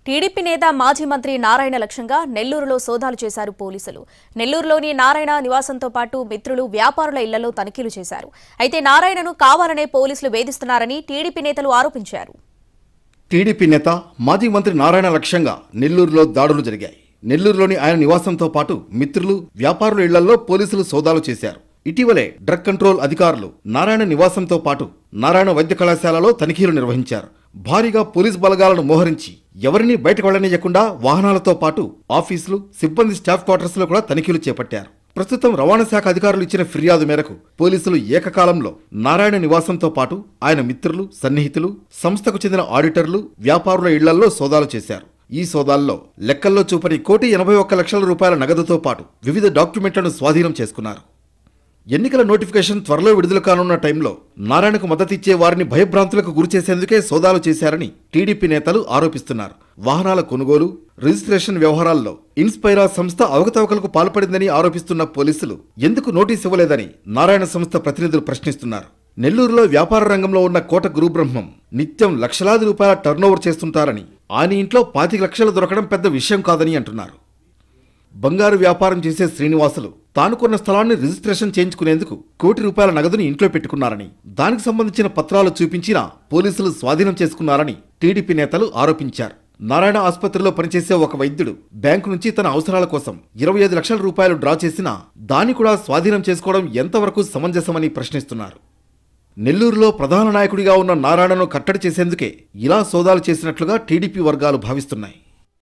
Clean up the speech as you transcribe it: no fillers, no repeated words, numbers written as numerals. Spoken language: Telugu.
టీడీపీ నేత మాజీ మంత్రి నారాయణ లక్ష్యంగా నెల్లూరులో సోదాలు చేశారు పోలీసులు. నెల్లూరులోని నారాయణ నివాసంతో పాటు మిత్రులు, వ్యాపారుల ఇళ్లలో తనిఖీలు చేశారు. అయితే నారాయణను కావాలనే పోలీసులు వేధిస్తున్నారని టీడీపీ నేతలు ఆరోపించారు. టీడీపీ నేత మాజీ మంత్రి నారాయణ లక్ష్యంగా నెల్లూరులో దాడులు జరిగాయి. నెల్లూరులోని ఆయన నివాసంతో పాటు మిత్రులు, వ్యాపారుల ఇళ్లలో పోలీసులు సోదాలు చేశారు. ఇటీవలే డ్రగ్ కంట్రోల్ అధికారులు నారాయణ నివాసంతో పాటు నారాయణ వైద్య కళాశాలలో తనిఖీలు నిర్వహించారు. భారీగా పోలీస్ బలగాలను మోహరించి ఎవరినీ బయటకు వెళ్లనీయకుండా వాహనాలతో పాటు ఆఫీసులు, సిబ్బంది స్టాఫ్ క్వార్టర్స్ లో కూడా తనిఖీలు చేపట్టారు. ప్రస్తుతం రవాణా శాఖ అధికారులు ఇచ్చిన ఫిర్యాదు మేరకు పోలీసులు ఏకకాలంలో నారాయణ నివాసంతో పాటు ఆయన మిత్రులు, సన్నిహితులు, సంస్థకు చెందిన ఆడిటర్లు, వ్యాపారుల ఇళ్లలో సోదాలు చేశారు. ఈ సోదాల్లో లెక్కల్లో చూపని ₹1,81,00,000 నగదుతో పాటు వివిధ డాక్యుమెంట్లను స్వాధీనం చేసుకున్నారు. ఎన్నికల నోటిఫికేషన్ త్వరలో విడుదల కానున్న టైంలో నారాయణకు మద్దతిచ్చే వారిని భయభ్రాంతులకు గురిచేసేందుకే సోదాలు చేశారని టీడీపీ నేతలు ఆరోపిస్తున్నారు. వాహనాల కొనుగోలు, రిజిస్ట్రేషన్ వ్యవహారాల్లో ఇన్స్పైరా సంస్థ అవకతవకలకు పాల్పడిందని ఆరోపిస్తున్న పోలీసులు ఎందుకు నోటీసు ఇవ్వలేదని నారాయణ సంస్థ ప్రతినిధులు ప్రశ్నిస్తున్నారు. నెల్లూరులో వ్యాపార రంగంలో ఉన్న కోట గురుబ్రహ్మం నిత్యం లక్షలాది రూపాయల టర్నోవర్ చేస్తుంటారని, ఆయన ఇంట్లో 25 లక్షలు దొరకడం పెద్ద విషయం కాదని అంటున్నారు. బంగారు వ్యాపారం చేసే శ్రీనివాసులు తాను కొన్న స్థలాన్ని రిజిస్ట్రేషన్ చేయించుకునేందుకు ₹1,00,00,000 నగదుని ఇంట్లో పెట్టుకున్నారని, దానికి సంబంధించిన పత్రాలు చూపించినా పోలీసులు స్వాధీనం చేసుకున్నారని టీడీపీ నేతలు ఆరోపించారు. నారాయణ ఆసుపత్రిలో పనిచేసే ఒక వైద్యుడు బ్యాంకు నుంచి తన అవసరాల కోసం ₹25 లక్షల డ్రా చేసినా దాన్ని కూడా స్వాధీనం చేసుకోవడం ఎంతవరకు సమంజసమని ప్రశ్నిస్తున్నారు. నెల్లూరులో ప్రధాన నాయకుడిగా ఉన్న నారాయణను కట్టడి చేసేందుకే ఇలా సోదాలు చేసినట్లుగా టీడీపీ వర్గాలు భావిస్తున్నాయి.